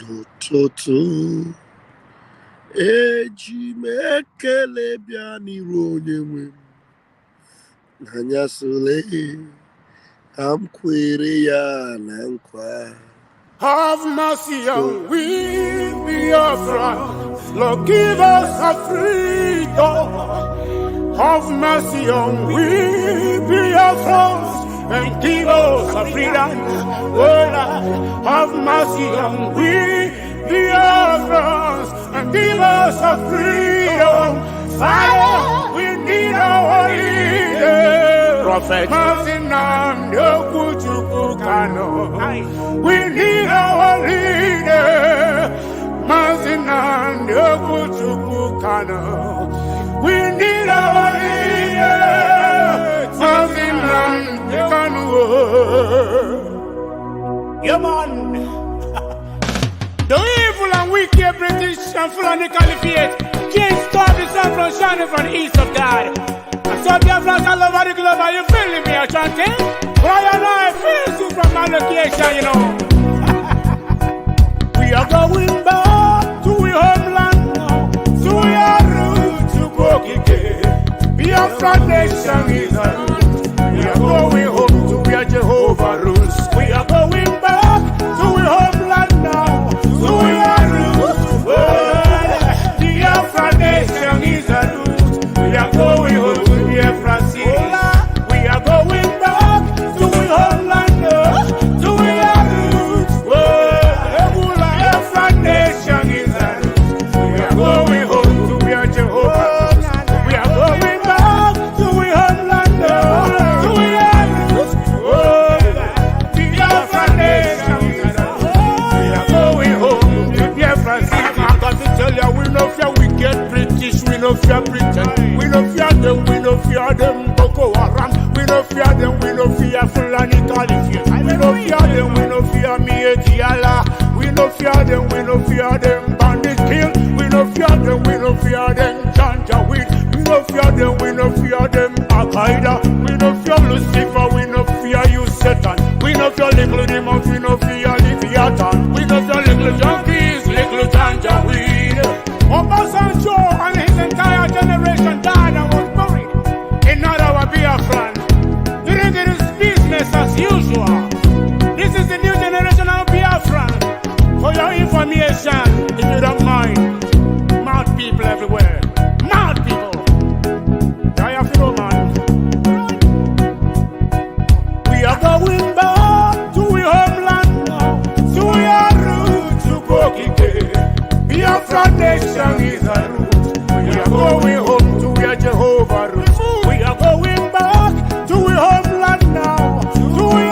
N'ụtụtụ eji m ekele bịa n'iru Onyenwe m n'anyasịle ka m kwere ya na nkwa. Have mercy on we, Biafra. Lord, give us a freedom. Have mercy on we, Biafra, and give us a freedom. Oh, Lord, have mercy on we, Biafra, and give us a freedom. Father, we need our leader. Prophet, we need our leader. We need our leader. Yeah, man. The evil and wicked British and Fulani Caliphate can't stop the sun from shining from the east of God. And so Biafrans all over the globe, are you feeling me, Ashanti? Brian and I feel you from my location, you know. We are going back to our homeland now, to our roots, to Kokike. Biafra nation is our roots. We are going home to where Jehovah rules. We are going back to our homeland now, to our roots. Biafra nation is our roots. We are going home to Biafra city. We are going back to our homeland now, to our roots. Biafra nation is our roots. We are going home to where Jehovah rules. We are going back to our homeland now, to our roots. Biafra nation is our roots. We are going home to Biafra city. I got to tell you, we no fear wicked British, we no fear Britain, we no fear them, Boko Haram, we no fear them, we no fear Fulani Caliphate, we no fear them, we no fear Mietiala, we no fear them, bandit kill, we no fear them, Janjaweed, we no fear them, Al-Qaeda, we no fear Lucifer, we no fear you Satan, we no fear little demons, we no fear Leviathan, we no fear little junkies, little Janjaweed. Obasanjo and his entire generation died and was buried in our Biafran. Doing it is business as usual. This is the new generation of Biafran. For your information, if you don't mind, mad people everywhere. Mad people. Man. We are going back to our homeland now, to our roots, to Kokike. Biafra nation is our roots. We are going home to where Jehovah rules. We are going back to our homeland now, to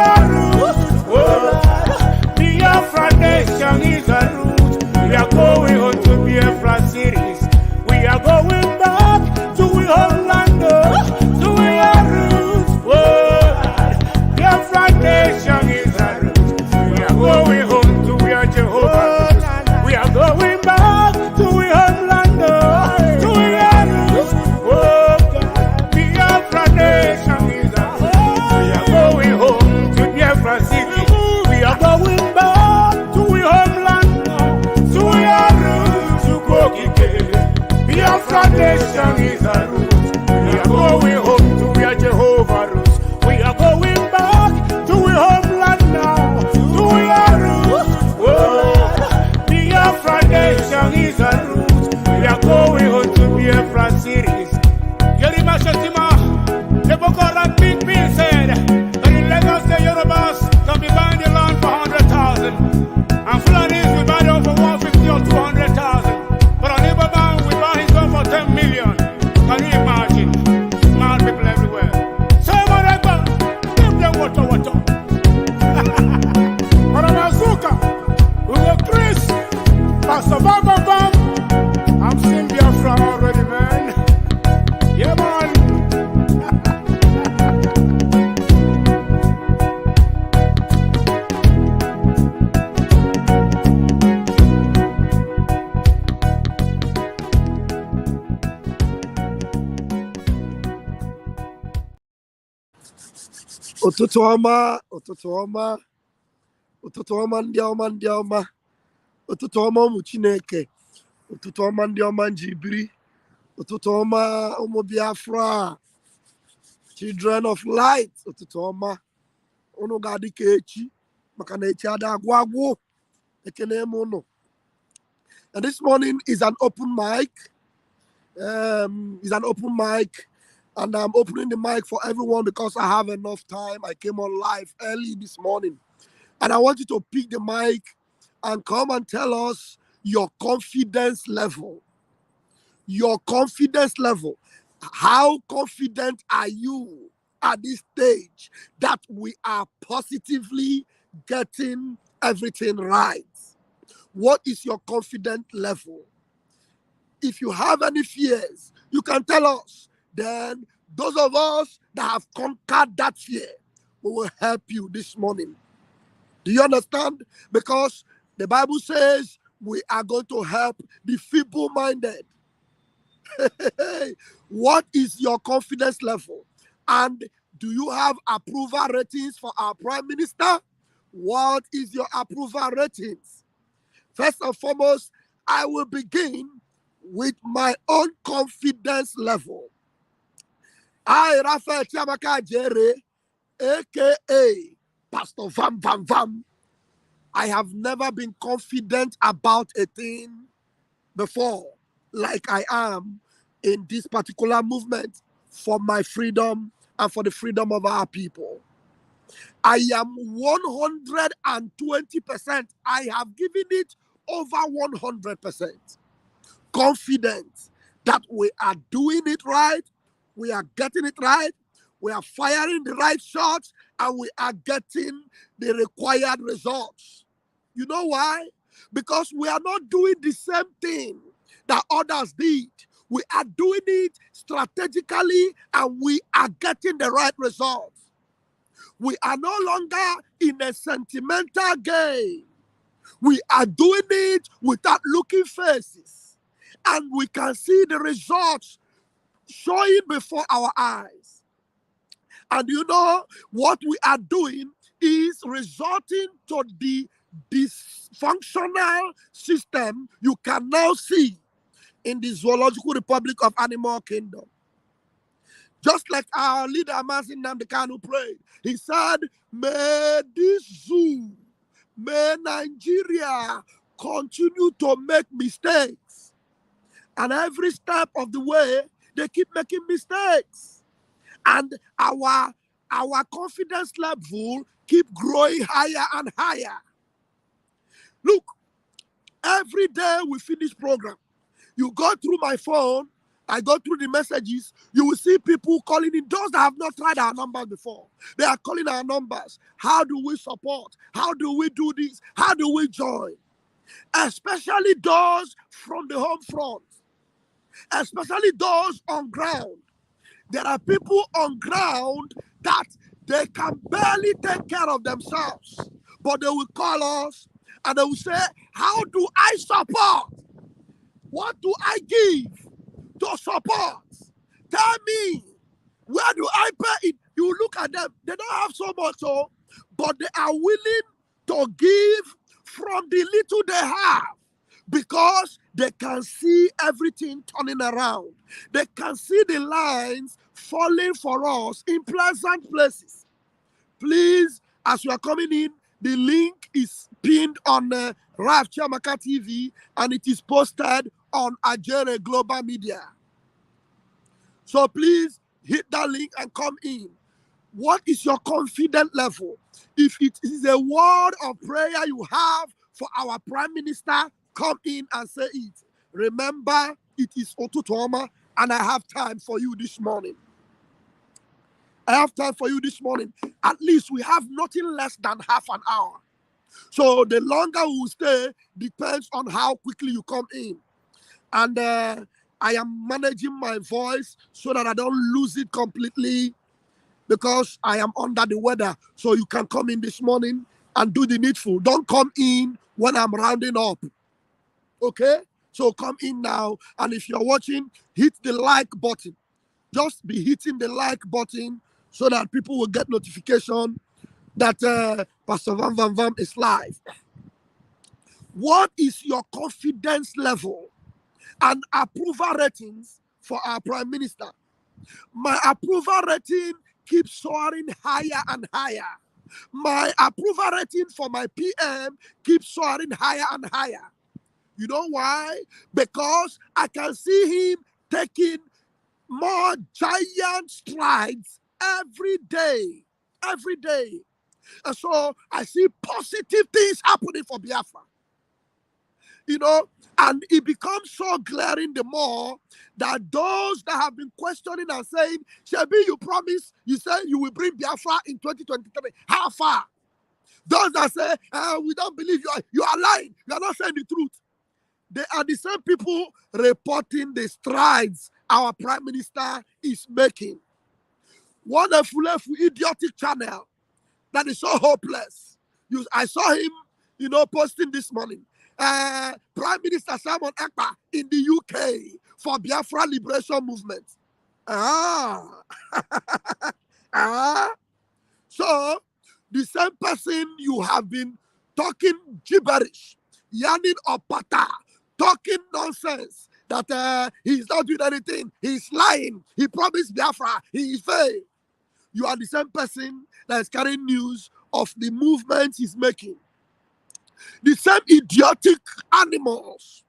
our roots. Biafra nation is our roots. We are going home to Biafra cities. We are going back to our homeland now, to our roots. Biafra nation is our roots. We are going home to where Jehovah rules. We are going back to our homeland now, to our roots. Biafra nation is our roots. We are going home to Biafra city. We are going back to our homeland now, to our roots, to Kokike. Biafra nation is our roots. We are going home to where Jehovah rules. We are going back to our homeland now, to our roots. Biafra nation is our roots. We are going home to Biafra cities. Yerima Shetima, the Boko Haram Big Bill said that in Lagos the Yorubas can be buying the land for 100,000, and Fulanis will buy them for 150 or 200,000. But on Igbo man we buy his one for 10 million. Can you imagine? Mad people everywhere. So man, I go, give them water. Maramazuka, we go Chris, Pastor Bam. I'm seeing Biafra already, man. Yeah, man. Ụtụtụ ọma ndị ọma ụtụtụ ọma ụmụ Chineke, ụtụtụ ọma ndị ọma Njibiri, ụtụtụ ọma ụmụ Biafra, children of light, ụtụtụ ọma unu ga-adị ka echi maka na echi ada agwụ agwụ. Ekele m unu. And this morning is an open mic. And I'm opening the mic for everyone because I have enough time. I came on live early this morning. And I want you to pick the mic and come and tell us your confidence level. Your confidence level. How confident are you at this stage that we are positively getting everything right? What is your confidence level? If you have any fears, you can tell us. Then those of us that have conquered that fear, we will help you this morning. Do you understand? Because the Bible says we are going to help the feeble-minded. What is your confidence level? And do you have approval ratings for our Prime Minister? What is your approval ratings? First and foremost, I will begin with my own confidence level. I, Raphael Chiamaka Jere, aka Pastor Vam Vam Vam, I have never been confident about a thing before like I am in this particular movement for my freedom and for the freedom of our people. I am 120%. I have given it over 100%. Confident that we are doing it right, we are getting it right, we are firing the right shots, and we are getting the required results. You know why? Because we are not doing the same thing that others did. We are doing it strategically, and we are getting the right results. We are no longer in a sentimental game. We are doing it without looking faces. And we can see the results showing before our eyes. And you know, what we are doing is resulting to the dysfunctional system you can now see in the Zoological Republic of Animal Kingdom. Just like our leader, Masin Namdekanu, prayed. He said, may this zoo, may Nigeria continue to make mistakes. And every step of the way, they keep making mistakes. And our confidence level keep growing higher and higher. Look, every day we finish program, you go through my phone, I go through the messages, you will see people calling in. Those that have not tried our numbers before, they are calling our numbers. How do we support? How do we do this? How do we join? Especially those from the home front, especially those on ground. There are people on ground that they can barely take care of themselves, but they will call us and they will say, how do I support? What do I give to support? Tell me, where do I pay it? You look at them, they don't have so much, but they are willing to give from the little they have because they can see everything turning around. They can see the lines falling for us in pleasant places. Please, as you are coming in, the link is pinned on Raf Chiamaka TV and it is posted on Ajere Global Media. So please hit that link and come in. What is your confidence level? If it is a word of prayer you have for our Prime Minister, come in and say it. Remember, it is Otutoma, and I have time for you this morning. I have time for you this morning. At least we have nothing less than half an hour. So the longer we will stay depends on how quickly you come in. And I am managing my voice so that I don't lose it completely because I am under the weather. So you can come in this morning and do the needful. Don't come in when I'm rounding up. Okay? So come in now. And if you're watching, hit the like button. Just be hitting the like button so that people will get notification that Pastor Vam Vam Vam is live. What is your confidence level and approval ratings for our Prime Minister? My approval rating keeps soaring higher and higher. My approval rating for my PM keeps soaring higher and higher. You know why? Because I can see him taking more giant strides every day. Every day. And so I see positive things happening for Biafra. You know, and it becomes so glaring the more that those that have been questioning and saying, Shebi, you promised, you said you will bring Biafra in 2023. How far? Those that say, we don't believe you are lying, you are not saying the truth. They are the same people reporting the strides our Prime Minister is making. One idiotic channel that is so hopeless. I saw him, posting this morning. Prime Minister Simon Ekpa in the UK for Biafra Liberation Movement. So the same person you have been talking gibberish, yarning opata, talking nonsense that he's not doing anything, he's lying, he promised Biafra, he failed. You are the same person that is carrying news of the movement he's making. The same idiotic animals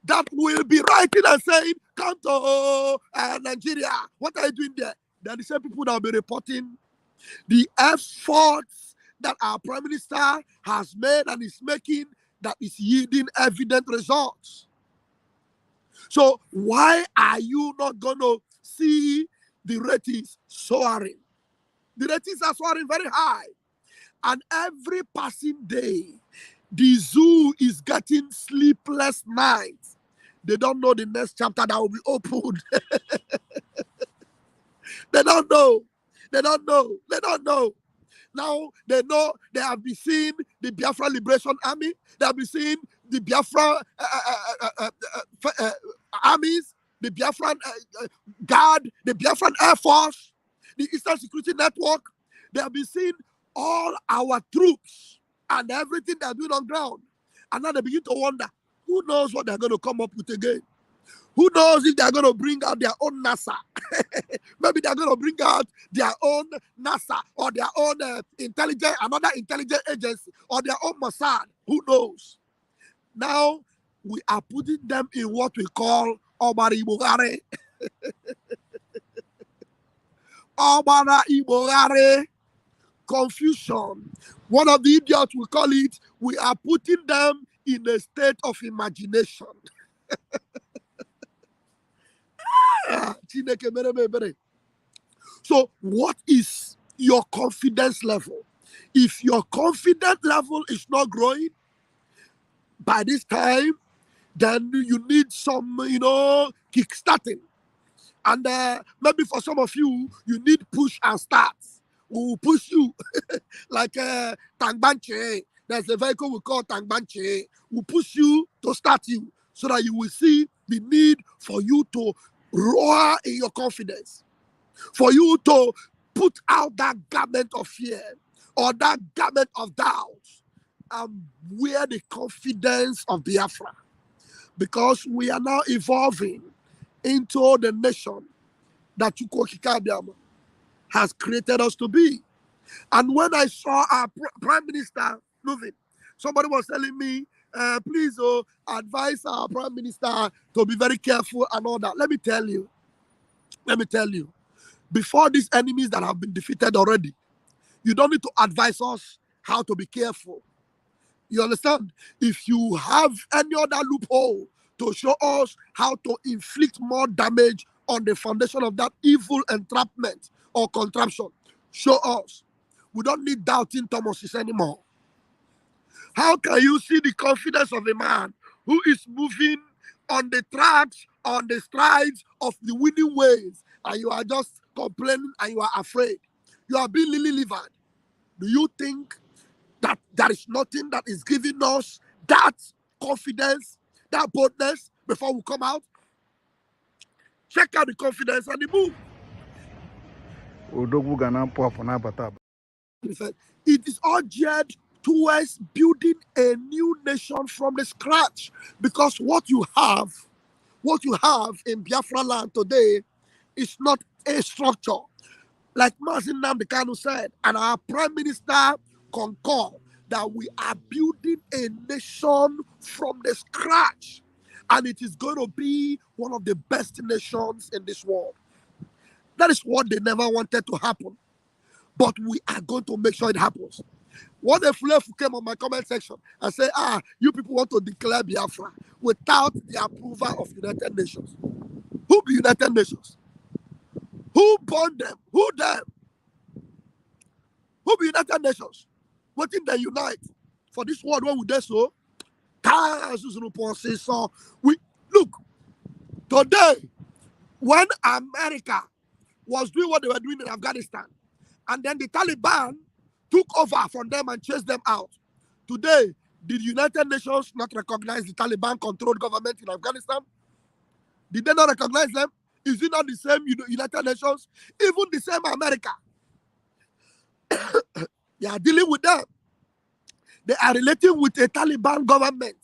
that will be writing and saying, come to Nigeria, what are you doing there? They're the same people that will be reporting the efforts that our Prime Minister has made and is making that is yielding evident results. So why are you not going to see the ratings soaring? The ratings are soaring very high. And every passing day, the zoo is getting sleepless nights. They don't know the next chapter that will be opened. They don't know. They don't know. They don't know. Now they know they have been seeing the Biafra Liberation Army. They have been seeing the Biafra armies, the Biafran Guard, the Biafran Air Force, the Eastern Security Network. They have been seeing all our troops and everything they're doing on ground. And now they begin to wonder, who knows what they're going to come up with again? Who knows if they're going to bring out their own NASA? Maybe they're going to bring out their own NASA or their own another intelligence agency or their own Mossad. Who knows? Now, we are putting them in what we call Obara Ibogare. Obara Ibogare. Confusion. One of the idiots will call it, we are putting them in a state of imagination. So what is your confidence level? If your confidence level is not growing by this time, then you need some, kickstarting. And maybe for some of you, you need push and start. We will push you like Tangbanche. There's a vehicle we call Tangbanche. We'll push you to start you so that you will see the need for you to roar in your confidence, for you to put out that garment of fear or that garment of doubt and wear the confidence of Biafra, because we are now evolving into the nation that Chukwokika has created us to be. And when I saw our Prime Minister moving, somebody was telling me, please advise our Prime Minister to be very careful and all that. Let me tell you, before these enemies that have been defeated already, you don't need to advise us how to be careful. You understand? If you have any other loophole to show us how to inflict more damage on the foundation of that evil entrapment or contraption, show us. We don't need doubting Thomases anymore. How can you see the confidence of a man who is moving on the tracks, on the strides of the winning ways, and you are just complaining and you are afraid? You are being lily-livered. Do you think that there is nothing that is giving us that confidence, that boldness before we come out? Check out the confidence and the move. It is all geared towards building a new nation from the scratch. Because what you have in Biafra land today is not a structure. Like Mazin Namdekanu said, and our Prime Minister concurred that we are building a nation from the scratch. And it is going to be one of the best nations in this world. That is what they never wanted to happen. But we are going to make sure it happens. What if Lefu came on my comment section and said, you people want to declare Biafra without the approval of United Nations? Who be United Nations? Who born them? Who them? Who be United Nations? What did they unite for this world? What would they so? We look today when America was doing what they were doing in Afghanistan, and then the Taliban took over from them and chased them out. Today, did United Nations not recognize the Taliban-controlled government in Afghanistan? Did they not recognize them? Is it not the same United Nations? Even the same America. They are dealing with them. They are relating with a Taliban government.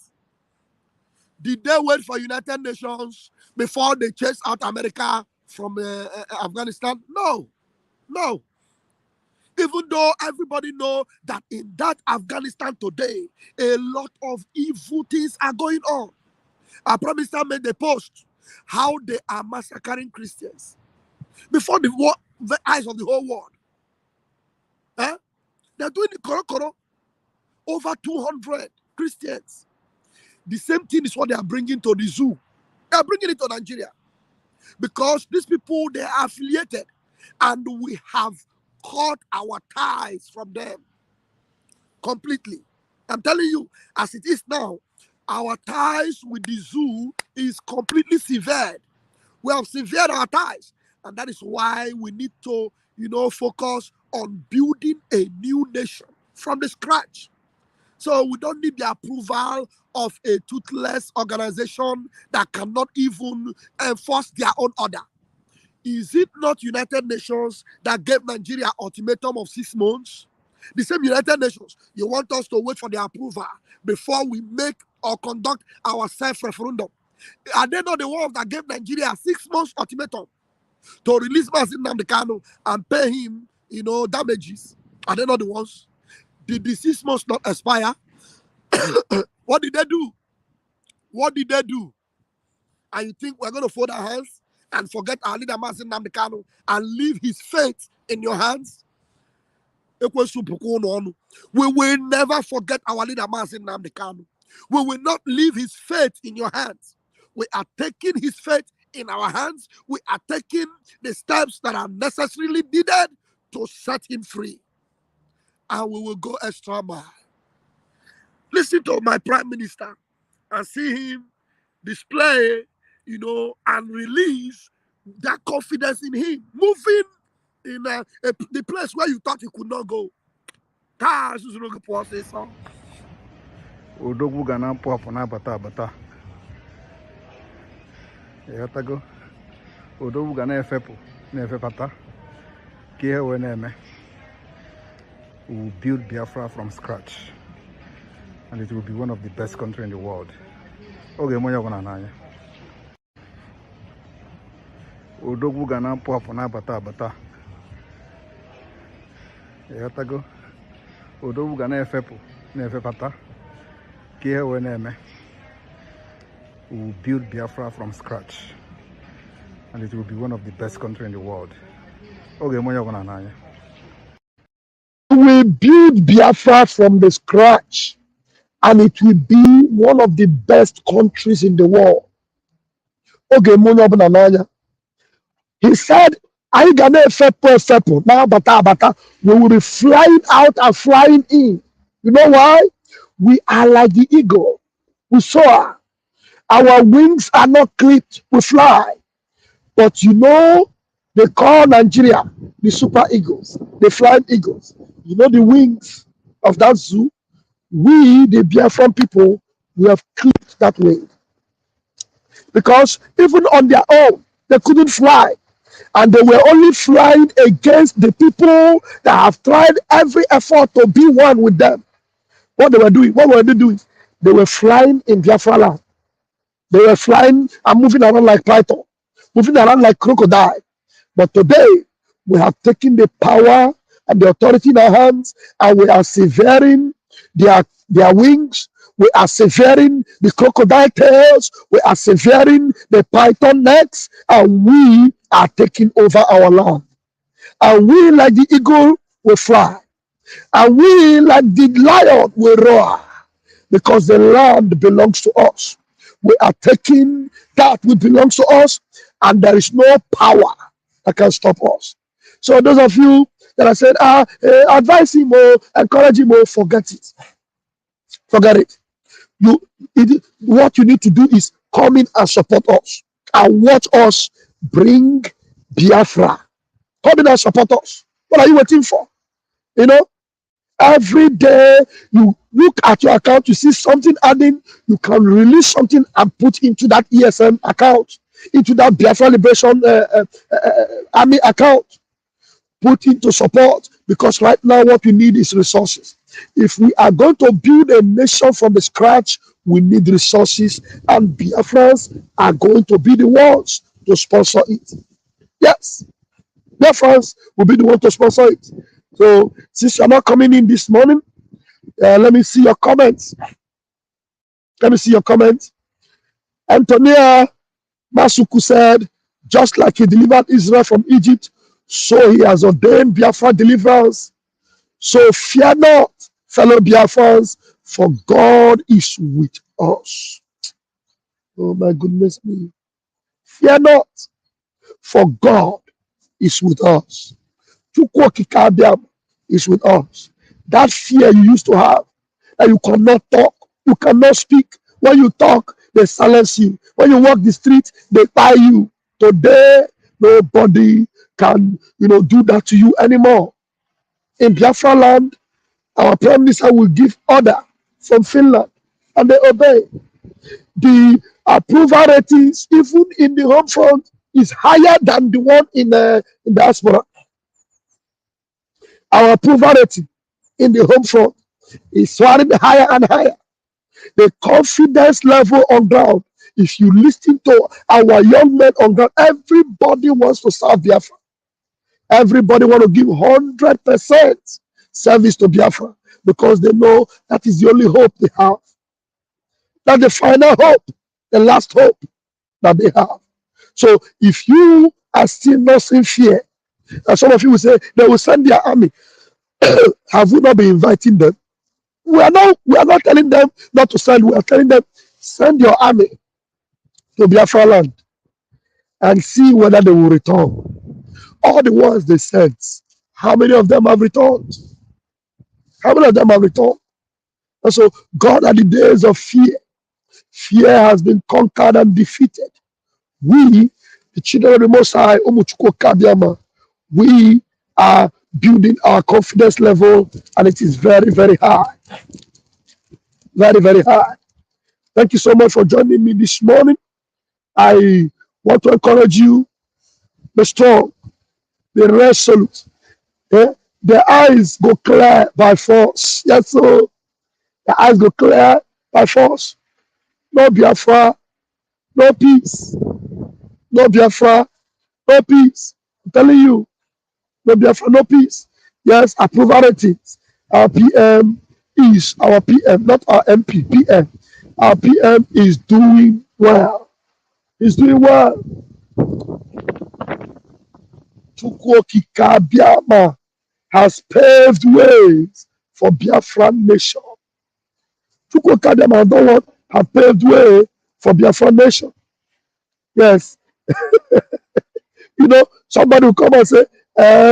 Did they wait for United Nations before they chased out America from Afghanistan? No. No. Even though everybody knows that in that Afghanistan today, a lot of evil things are going on. Our Prime Minister made a post how they are massacring Christians before the eyes of the whole world. They're doing the koro. Over 200 Christians. The same thing is what they are bringing to the zoo. They are bringing it to Nigeria. Because these people, they are affiliated. And we have cut our ties from them completely. I'm telling you, as it is now, our ties with the zoo is completely severed. We have severed our ties. And that is why we need to, focus on building a new nation from the scratch. So we don't need the approval of a toothless organization that cannot even enforce their own order. Is it not United Nations that gave Nigeria ultimatum of 6 months? The same United Nations, you want us to wait for their approval before we make or conduct our self-referendum. Are they not the ones that gave Nigeria 6 months ultimatum to release Mazin Namdekanu and pay him, damages? Are they not the ones? Did the 6 months not expire? What did they do? What did they do? And you think we're going to fold our hands and forget our leader Mazin Namdekanu and leave his fate in your hands? We will never forget our leader Mazin Namdekanu. We will not leave his fate in your hands. We are taking his fate in our hands. We are taking the steps that are necessarily needed to set him free. And we will go extra mile. Listen to my Prime Minister and see him display, and release that confidence in him. Moving in the place where you thought he could not go. Odogwu ga na-apụ apụ na-abata abata. Ịghọtago? Odogwu ga na-efepụ na-efepata ka ihe wee na-eme. We will build Biafra from scratch, and it will be one of the best countries in the world. Oge mo yabona n'anya. Odogwu ga na-apụ apụ na-abata abata. Ịghọtago? Odogwu ga na-efepụ na-efepata ka ihe wee na-eme. We will build Biafra from scratch, and it will be one of the best countries in the world. Oge mo yabona n'anya. We build Biafra from the scratch, and it will be one of the best countries in the world. He said, I gonna fepo now bata. We will be flying out and flying in. You know why? We are like the eagle. We soar. Our wings are not clipped. We fly. But they call Nigeria the super eagles, the flying eagles. The wings of that zoo, we, the Biafran people, we have clipped that wing. Because even on their own, they couldn't fly. And they were only flying against the people that have tried every effort to be one with them. What they were doing? What were they doing? They were flying in Biafra land. They were flying and moving around like python, moving around like crocodile. But today, we have taken the power and the authority in our hands, and we are severing their wings. We are severing the crocodile tails. We are severing the python necks, and we are taking over our land. And we, like the eagle, will fly. And we, like the lion, will roar. Because the land belongs to us. We are taking that which belongs to us, and there is no power that can stop us. So those of you that I said, advise him or encourage him or forget it. Forget it. What you need to do is come in and support us and watch us bring Biafra. Come in and support us. What are you waiting for? You know, every day you look at your account, you see something adding, you can release something and put into that ESM account, into that Biafra Liberation Army account. Put into support, because right now what we need is resources. If we are going to build a nation from the scratch, we need resources, and Biafrans are going to be the ones to sponsor it. Yes, Biafrans will be the one to sponsor it. So since you're not coming in this morning, let me see your comments. Let me see your comments. Antonia Masuku said, just like he delivered Israel from Egypt, so he has ordained Biafra deliverance. So fear not, fellow Biafrans, for God is with us. Oh my goodness me. Fear not, for God is with us. Chukwokikabiam is with us. That fear you used to have, that you cannot talk, you cannot speak. When you talk, they silence you. When you walk the street, they tie you. Today, nobody can, do that to you anymore. In Biafra land, our Prime Minister will give order from Finland, and they obey. The approval ratings, even in the home front, is higher than the one in diaspora. Our approval rating in the home front is soaring higher and higher. The confidence level on ground, if you listen to our young men on ground, everybody wants to serve Biafra. Everybody wants to give 100% service to Biafra, because they know that is the only hope they have. That's the final hope, the last hope that they have. So if you are still not in fear, and some of you will say they will send their army, have we not been inviting them? We are not telling them not to send. We are telling them, send your army to Biafra land and see whether they will return. All the ones they sent, how many of them have returned? How many of them have returned? And so God, at the days of fear has been conquered and defeated. We, the children of the Most High, we are building our confidence level, and it is very, very high. Very, very high. Thank you so much for joining me this morning. I want to encourage you, be strong, be resolute. Yeah? The eyes go clear by force. Yes, so the eyes go clear by force. No Biafra, no peace. No Biafra, no peace. I'm telling you, no Biafra, no peace. Yes, approval ratings. Our PM is our PM, not our MP, PM. Our PM is doing well. He's doing well. Chukwokika Biama has paved ways for Biafran nation. Chukwokika Biama don't want have paved way for Biafran nation. Yes. Somebody will come and say,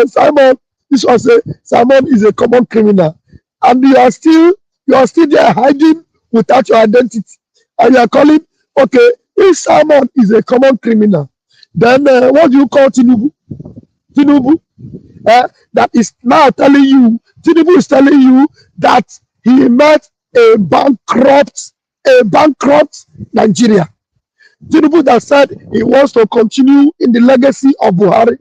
Simon, this one say, Simon is a common criminal. And you are still there hiding without your identity. And you are calling, okay, if Simon is a common criminal, then what do you call Tinubu? Tinubu? That is now telling you, Tinubu is telling you that he met a bankrupt Nigeria. Tinubu that said he wants to continue in the legacy of Buhari.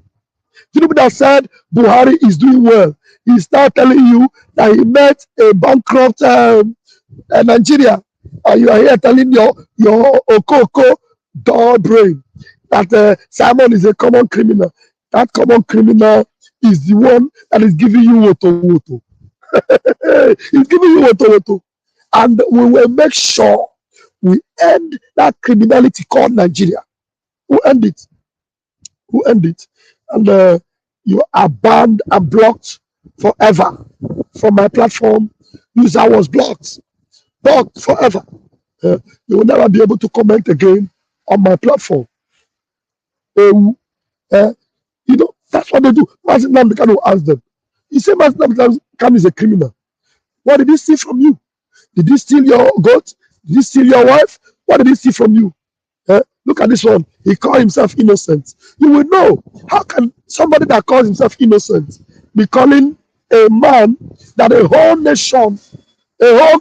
Tinubu that said Buhari is doing well. He's now telling you that he met a bankrupt Nigeria, and you are here telling your Okoko dull brain that Simon is a common criminal. That common criminal is the one that is giving you woto. He's giving you woto. And we will make sure we end that criminality called Nigeria. Who end it? And you are banned and blocked forever from my platform. User was blocked forever. You will never be able to comment again on my platform. You know, that's what they do. Mazi Nnamdi Kanu ask them. You say Mazi Nnamdi Kanu is a criminal. What did he steal from you? Did he steal your goat? Did he steal your wife? What did he steal from you? Look at this one. He called himself innocent. You will know, how can somebody that calls himself innocent be calling a man that a whole nation, a whole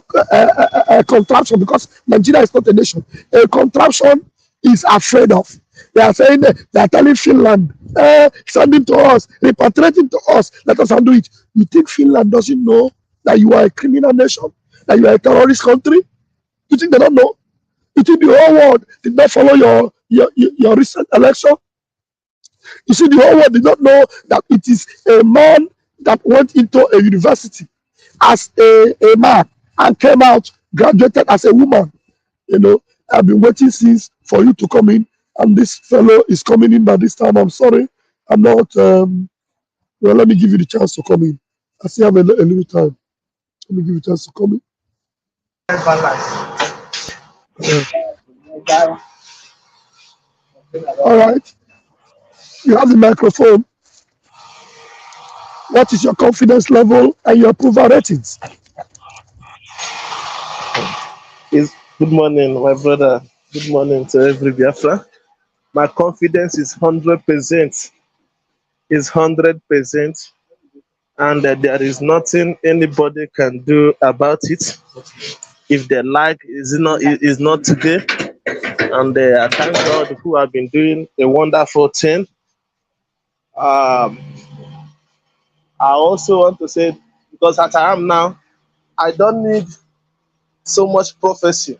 contraption, because Nigeria is not a nation, a contraption is afraid of. They are saying, they are telling Finland, send him to us, repatriate him to us, let us undo it. You think Finland doesn't know that you are a criminal nation, that you are a terrorist country? You think they don't know? You think the whole world did not follow your recent election? You see, the whole world did not know that it is a man that went into a university as a man and came out, graduated as a woman. You know, I've been waiting since for you to come in, and this fellow is coming in by this time. I'm sorry, I'm not. Well, let me give you the chance to come in. I still have a little time. Let me give you a chance to come in. All right, you have the microphone. What is your confidence level and your approval ratings? Good morning, my brother. Good morning to every Biafra. My confidence is 100%. Is 100%, and there is nothing anybody can do about it. If they like, is not today. And I thank God who have been doing a wonderful thing. I also want to say, because as I am now, I don't need so much prophecy.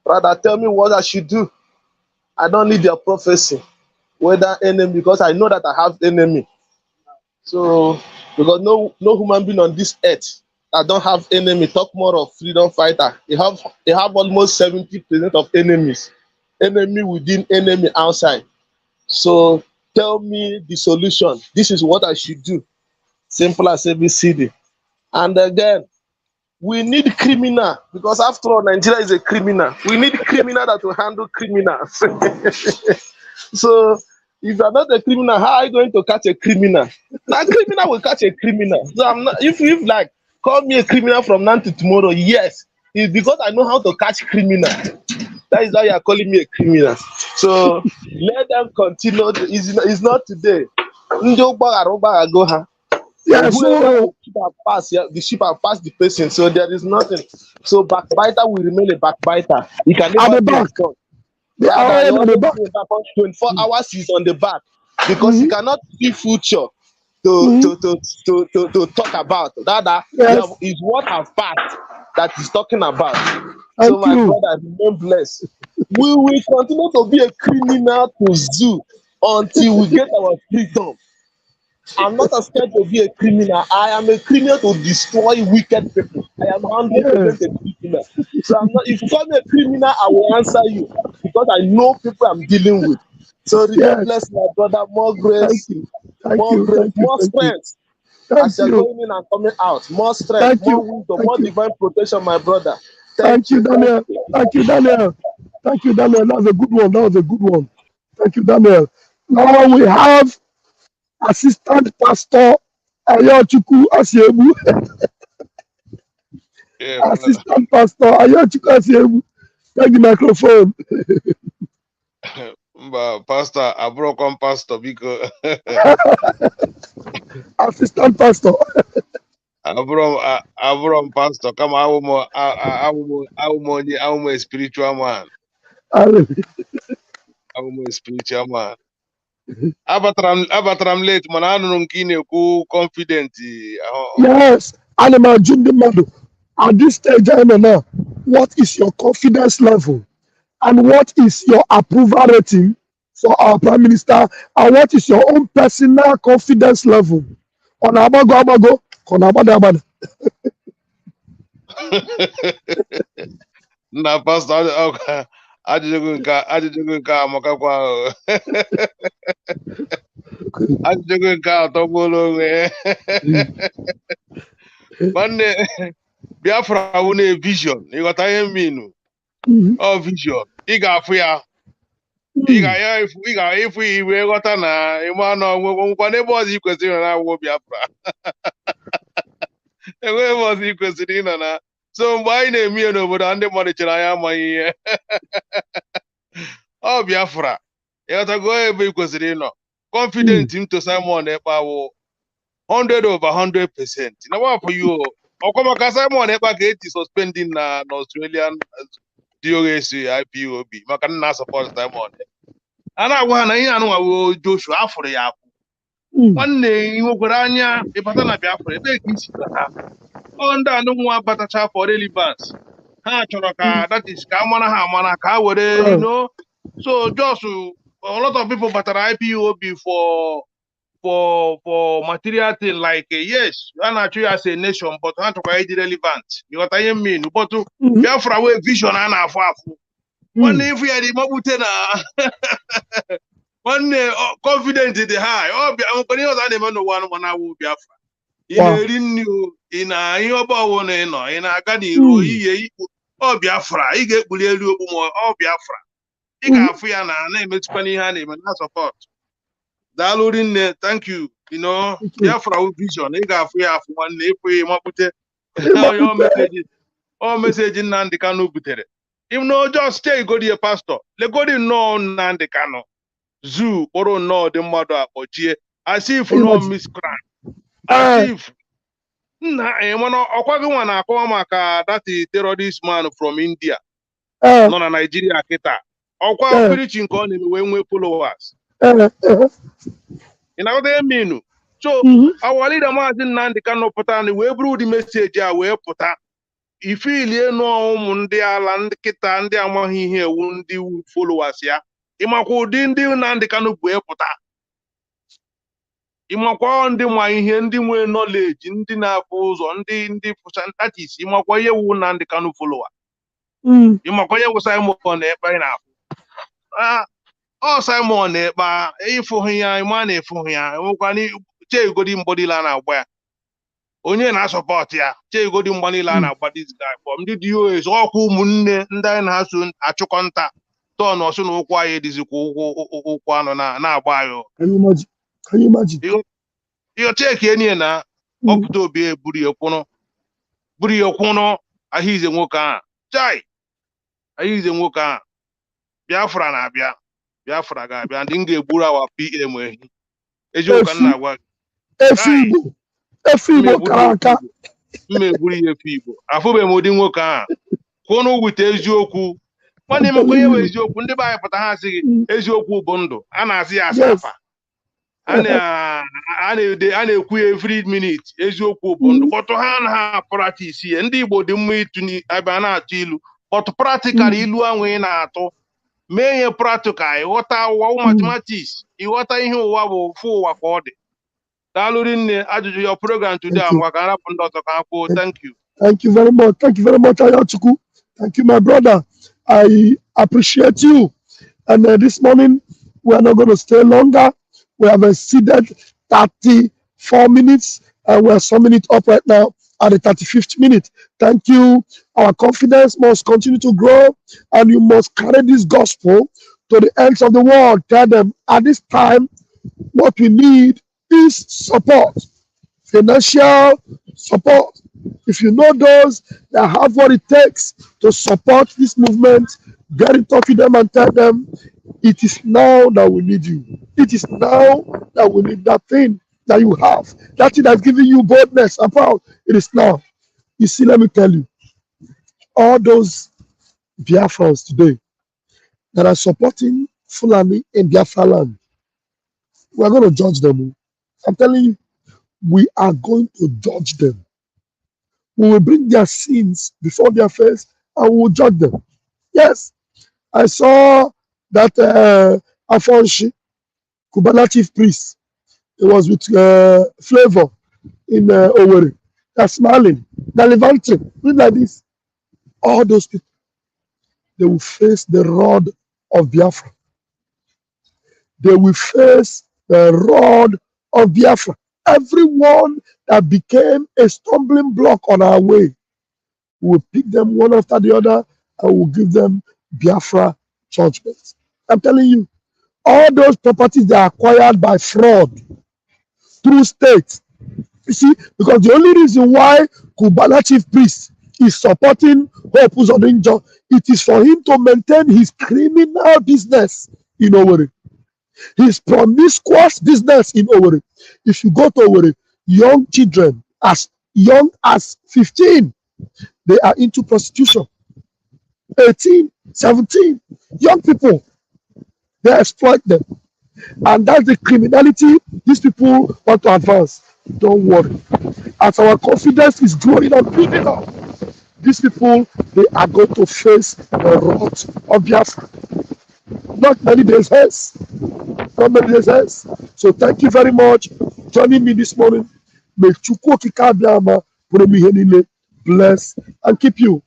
Rather, tell me what I should do. I don't need your prophecy, whether enemy, because I know that I have enemy. So, because no human being on this earth that don't have enemy, talk more of freedom fighter. They have almost 70% of enemies. Enemy within, enemy outside. So tell me the solution. This is what I should do. Simple as ABCD. And again, we need criminal, because after all, Nigeria is a criminal. We need criminal that will handle criminals. So if you're not a criminal, how are you going to catch a criminal? Now, criminal will catch a criminal. So I'm not, if like call me a criminal from now to tomorrow, yes, it's because I know how to catch criminal. That is why you are calling me a criminal. So let them continue. It's not today. Yeah, so the ship have passed the person, so there is nothing. So backbiter will remain a backbiter. He can never be a son. Yeah, 24 hours is on the back, because he cannot see future to talk about. That is what have passed that he's talking about. So my brother, remain blessed. We will continue to be a criminal to zoo until we get our freedom. I'm not scared to be a criminal. I am a criminal to destroy wicked people. I am 100% a criminal. So I'm not, if you call me a criminal, I will answer you, because I know people I'm dealing with. So bless my brother, more grace, more strength. As you're going in and coming out, more strength, more wisdom, more divine protection, my brother. Thank you, Daniel. Thank you, Daniel. Thank you, Daniel. That was a good one. Thank you, Daniel. Now we have Assistant Pastor Ayochukwu Asiebu. Assistant Pastor Ayochukwu Asiebu. Take the microphone. Pastor, I broke on Pastor because Assistant Pastor. Abram Pastor, come I'm a spiritual man. I'm a spiritual man. Abatram late, man. I don't know confident. Yes, Animal Jundi Mado. At this stage, I know now, what is your confidence level? And what is your approval rating for our Prime Minister? And what is your own personal confidence level? On Abago, on Abada. Na pastor ajụjụ nke a amakakwa ahụ. Ajụjụ nke a tọgbuola onwe. Nwanne Biafra wụ na vision, ịghọta ihe mminu. Ọ vision, ị ga-afụ ya. Ị ga-efu iwe ghọta na ịma na ọgwụgwọ n'ebe ọzọ ị kwesịrị ịnọ na-awụ Biafra. Enweghị ebe ọzọ ị kwesịrị ịnọ na. So mgbe anyị na-eme ihe n'obodo ndị mmadụ chere anyị amaghị ihe. Ọ Biafra, ịghọtago ebe ị kwesịrị ịnọ. Confident m to Simon Ekpa wụ 100/100%. Na wapụ you. Ọkwa maka Simon Ekpa ka eti suspending na Australian DOS IPOB maka nna support Simon. A na-agwa ha na ihe anụnwa bụ Joshua afụrụ ya afụ. Nwanne nwekwara anya ịbata na Biafra ebe ka isi bata. Ọ ndị anụnwa batacha for relevance. Ha chọrọ ka that is ka amara ha amara ka ha were so just a lot of people batara IPOB for material thing like yes, a na-achụ ya as a nation but ha chọkwa ịdị relevant. Ịghọta ihe mean but Biafra wee vision a na-afụ afụ. Nwanne ifu ya dị magbute na nwanne confident dị high. Ọ bịa nwere ihe ọzọ a na-eme n'ụwa anụmanụ na-awụ Biafra. Ị na-eri nri o, ị na ihe ọba ọwụ na ịnọ, ị na-aga n'iru ihe ikpu. Ọ Biafra, ị ga-ekpuli elu okpu ma ọ Biafra. Ị ga-afụ ya na-emetụkwa n'ihe a na-eme na support. Daalụ rinne, thank you. Biafra vision, ị ga-afụ ya afụ nwanne ịfụ magbute. Ọ meseji Nnamdi Kanu butere. If no, just stay go to pastor. Let go to no Nnamdi Kanu. Zoo or no the mother or cheer. As if no miscreant. As if that is terrorist man from India. Not a Nigeria kita. Okwa preaching on him when we followers. In how they mean. So our leader Martin Nnamdi Kanu put on the way brew the message we put on. If you know Mundi Aland Kita and the Amahi here would followers ya. Imako didn't do Nnamdi Kanu puta. Imako on the Mahi way knowledge in the Naples on the Pusantatis. Imako ye Nnamdi Kanu follower. Imako was Simon by now. Oh, Simon, if for here, money for here, Jay good in body lana where. Onye na support ya che go di money lana but this guy from the DOS ọkụ ụmụnne ndị anyị na-asụ achụkọnta tọn ọsụ na ụkwụ anyị dizikwa ụkwụ anọ na-agba ayo. Can you imagine? Iyo check enye na ọpụta obi buru ya kwụnụ ahịize nwoke a chai ahịize nwoke a Biafra na-abịa Biafra ga-abịa ndị m ga-egburu awa PM ehi eziokwu nna agwa Efigbo karaka. Mmeburu ihe Efigbo. Afụbe m ụdị nwoke a. Kwụnụ wute eziokwu. Nwanne m kwenye we eziokwu ndị be anyị pụta ha asị eziokwu bụ ndụ. A na-asị ya asafa. A na-ekwu ya every minute eziokwu bụ ndụ. Kpọtụ ha na ha practice ihe. Ndị Igbo dị mma ịtụ ebe a na-atụ ilu. Kpọtụ practical ilu ahụ ị na-atụ. Mee ihe practical ịghọta ụwa mathematics. Ịghọta ihe ụwa bụ fụ ụwa ka ọ dị. Your program today. Thank you. Thank you very much. Thank you very much, Ayachuku. Thank you, my brother. I appreciate you. And this morning, we are not going to stay longer. We have exceeded 34 minutes, and we are summing it up right now at the 35th minute. Thank you. Our confidence must continue to grow, and you must carry this gospel to the ends of the world. Tell them at this time, what we need is support, financial support. If you know those that have what it takes to support this movement, get in touch with them and tell them it is now that we need you. It is now that we need that thing that you have. That thing that's giving you boldness and proud. It is now. You see, let me tell you, all those Biafrans today that are supporting Fulani in Biafra land, we're going to judge them. I'm telling you, we are going to judge them. We will bring their sins before their face and we will judge them. Yes, I saw that Afonshi, Kubana chief priest, he was with Flavor in Owerri. They're smiling, they're levanting, look like this. All those people, they will face the rod of Biafra. They will face the rod of Biafra. Everyone that became a stumbling block on our way, we will pick them one after the other and we'll give them Biafra judgments. I'm telling you, all those properties they are acquired by fraud through state. You see, because the only reason why Kubana chief priest is supporting Hope Uzodinjo, it is for him to maintain his criminal business in Owerri. His promiscuous business in Owerri. If you go to Owerri, young children as young as 15, they are into prostitution. 18, 17, young people, they exploit them. And that's the criminality these people want to advance. Don't worry. As our confidence is growing and building up, these people, they are going to face the wrath of Biafra. Not many days hence. Not many days hence. So thank you very much for joining me this morning. May Chukwu Okike Abiama bless and keep you.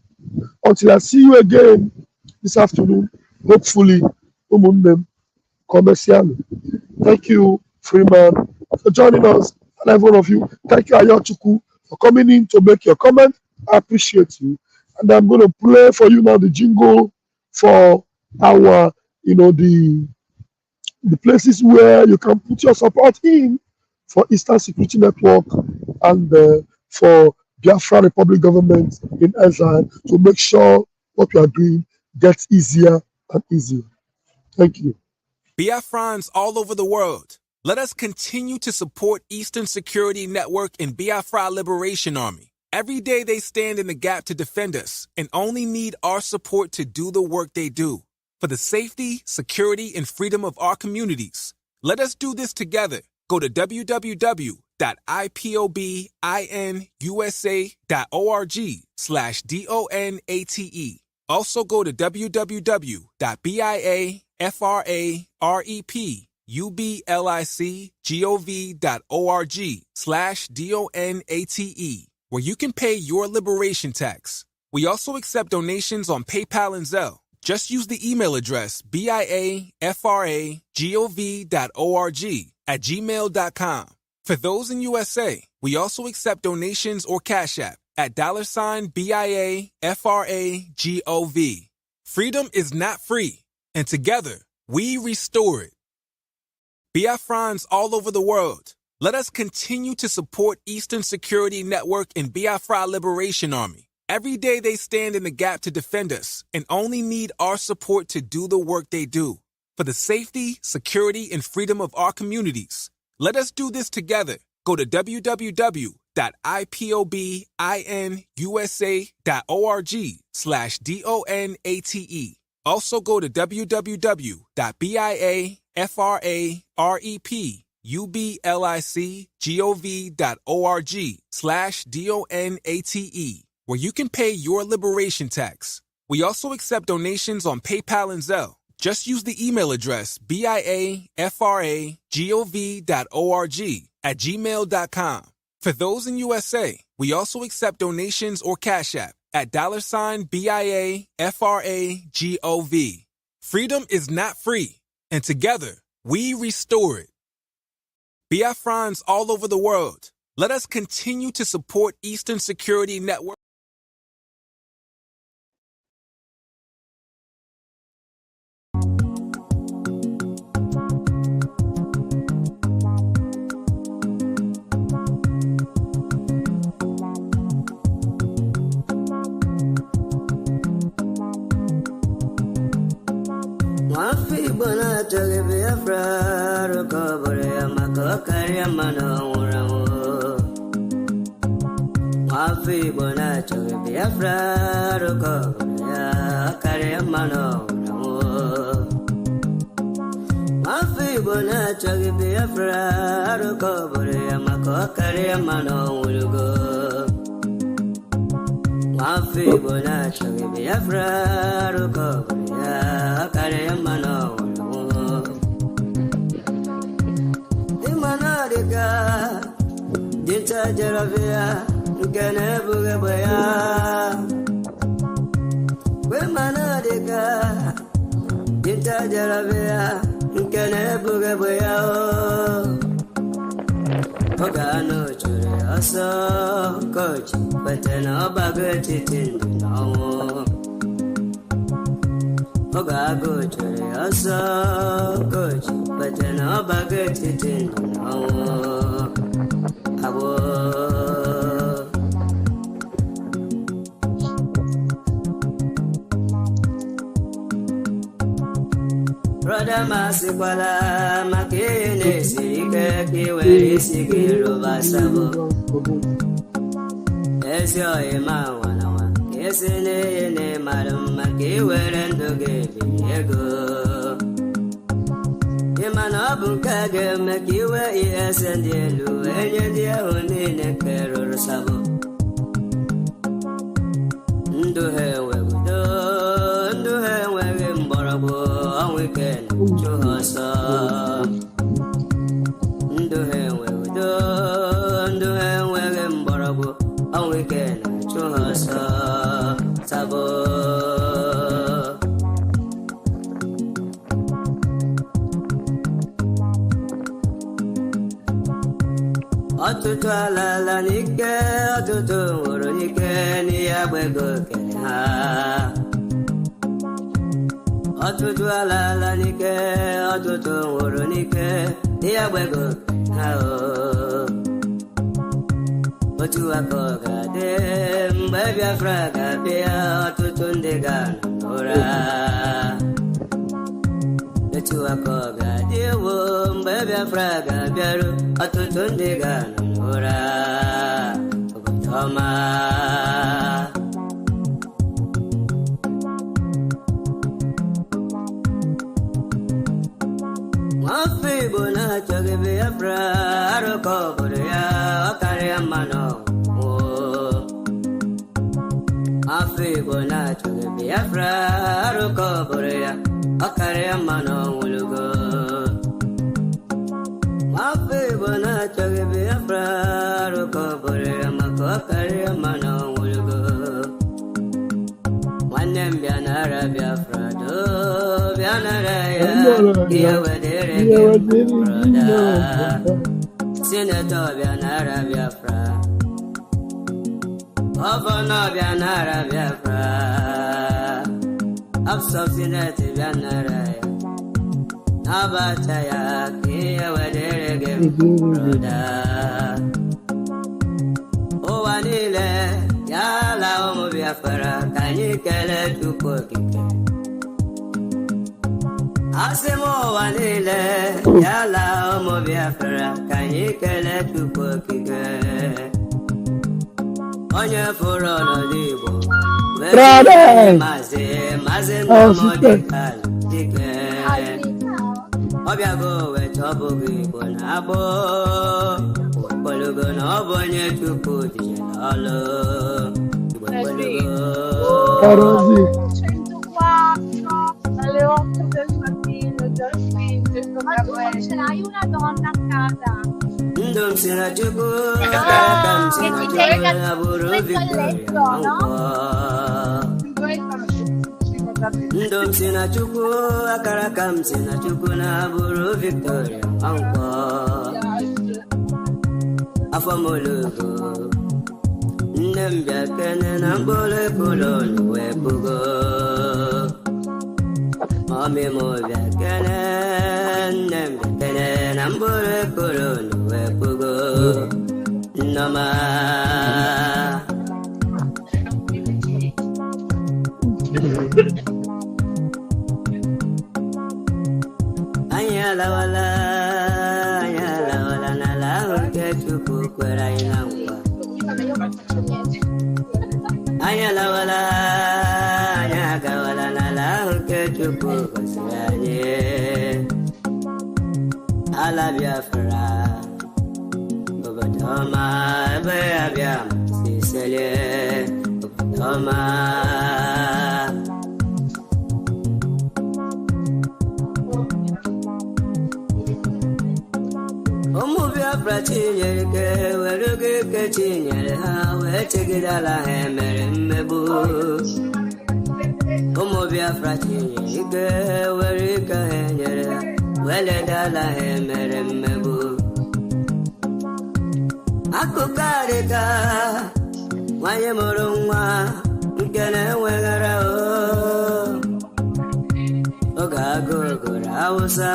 Until I see you again this afternoon, hopefully, commercial. Thank you, Freeman, for joining us, and every one of you. Thank you, Ayochukwu, for coming in to make your comment. I appreciate you. And I'm going to play for you now the jingle for our, the places where you can put your support in for Eastern Security Network and for Biafra Republic government in exile to make sure what we are doing gets easier and easier. Thank you. Biafrans all over the world, let us continue to support Eastern Security Network and Biafra Liberation Army. Every day they stand in the gap to defend us and only need our support to do the work they do. For the safety, security, and freedom of our communities, let us do this together. Go to www.ipobinUSA.org/DONATE. Also go to www.biafrepublicgov.org/DONATE, where you can pay your liberation tax. We also accept donations on PayPal and Zelle. Just use the email address biafragov.org@gmail.com. For those in USA, we also accept donations or Cash App at $biafragov. Freedom is not free, and together, we restore it. Biafrans all over the world, let us continue to support Eastern Security Network and Biafra Liberation Army. Every day they stand in the gap to defend us and only need our support to do the work they do. For the safety, security, and freedom of our communities, let us do this together. Go to www.ipobinUSA.org/DONATE. Also go to www.biafrepublicgov.org/DONATE, where you can pay your liberation tax. We also accept donations on PayPal and Zelle. Just use the email address biafragov.org@gmail.com. For those in USA, we also accept donations or Cash App at $biafragov. Freedom is not free, and together, we restore it. Biafrans all over the world, let us continue to support Eastern Security Network. Wafi bona joge Biafra rokobore amako kari mano uramo. Wafi bona joge Biafra rokobore kari mano uramo. Wafi bona joge Biafra rokobore amako kari mano urugo. Mafi bona choge Biafra ruko ya kare mano imana deka dinta jarabia gane buga baya we mana deka dinta jarabia gane buga baya Ogano chure aso coach betena bagati tindino Ogago chure aso coach betena bagati tindino Abo Brother Masikwala makene sirike kiwe sigiru basabo Esyo ema wanawa kesene ne marum makiwe rendoge biego Imana bunkage makiwe iesendelu enyedia unine kerur sabo Nduhe wewe mborabo weekend chuhosa nduhe wewe mbarabu on weekend chuhosa sabo atutu ala nike atutu woro nike ni agbego ha Atutu ala nike, atutu woro nike, iya bwego hao. Otu akoga de, mbebya fraga bia, atutu ndega nora. Otu akoga de wo, mbebya fraga biaru, atutu ndega nora. Obotoma. Mafi bona choge Biafra aroko boya akare mano Mafi bona choge Biafra aroko boya akare mano ulugo Mafi bona choge Biafra aroko boya mako akare mano ulugo Wanem bianara Biafra do bianara ya Senator Bianara Biafra Governor Bianara Biafra Absubsinate Bianara Abataya Kia Waderege Broda O Anile Yala Omo Biafra Kanyikele Tukokike Asemo wanile yala omo Biafra kanyikele tukokike Onye furo no dibo maze nomo dikala dike Obiago wetobo gibo nabo Bolugo no bonye tuku dijelalo Carosi. 104 alle 8 del mattino già spinto ma tu non ce l'hai una donna a casa Ndom sina chuku che ti frega questo al letto no? Ndom sina chuku akarakam sina chuku na buru Victoria anko afamolugo Ndembia kene na mbole kulon webugo Mami movia kene Ndembia kene na mbole kulon webugo Nama Anyala wala na la urke chuku kwera inangwa Anyala wala nyaga wala na la urke chuku kwasiranye Ala Biafra Obadoma Baya Biam Sisele ọma ụmụ Biafra chinyere ke were oge ike chinyere ha wee chegidala ha emere mmegbu ụmụ Biafra chinyere ike were ike ha nyere ha wee ledala ha emere mmegbu akụkọ adịka nwanyị mụrụ nwa nke na-enweghara oge agụ gụrụ Hausa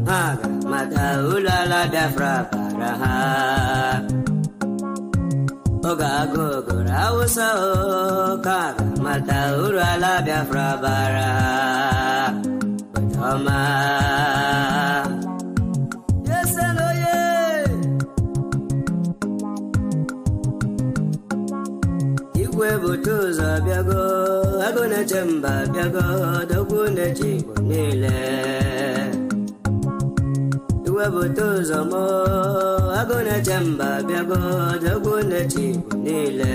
ha ga-amata ụlọ ala Biafra bara ha oge agụ gụrụ Hausa ka ga-amata ụlọ ala Biafra bara ha ọma igwe bute ụzọ bịago agụ na-eche mba bịago dogwu na-eche Igbo niile igwe bute ụzọ mụ agụ na-eche mba bịago dogwu na-eche Igbo niile